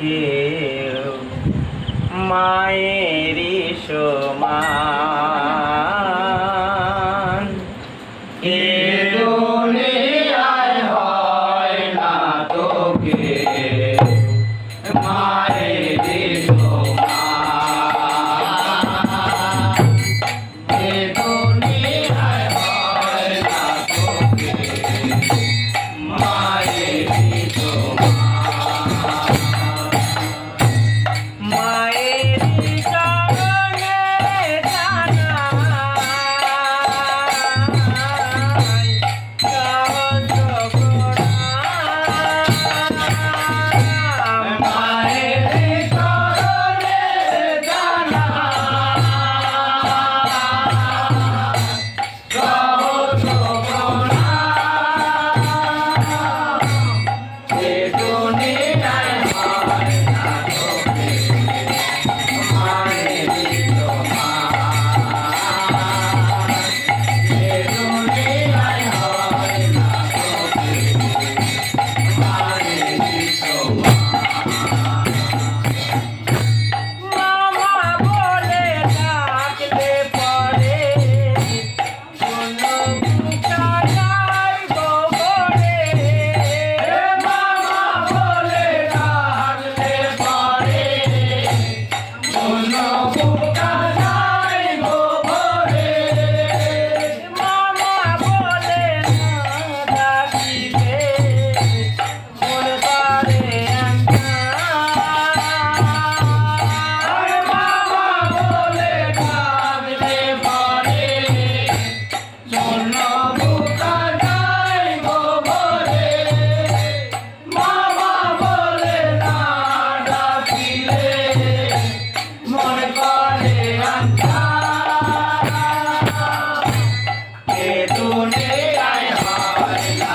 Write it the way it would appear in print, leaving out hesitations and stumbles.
কেউ মায়েরই সমান। এ দুনিয়ায় হয় না তো কেউ মায়েরই সমান। এ দুনিয়ায় হয় না তো কেউ মায়েরই সমান। মায়েরই চরণে জানাই সহস্র প্রণাম। মায়েরই চরণে জানাই সহস্র প্রণাম। এ দুনিয়ায় হয় না তো মায়েরই সমান। এ দুনিয়ায় হয় না তো মায়েরই সমান। মামা বলে ডাকলে পরে কোনো বুঝা যায় গো বলে। মামা বলে ডাকলে পরে কোনো বুঝা যায় গো বলে। মামা বলে না ডাকিলে মন করে আন্ধার। মামা বলে ডাকলে পরে কোনো বুঝা যায় গো বলে। মামা বলে না ডাকিলে মন করে আন্ধার। এ দুনিয়ায় হয় না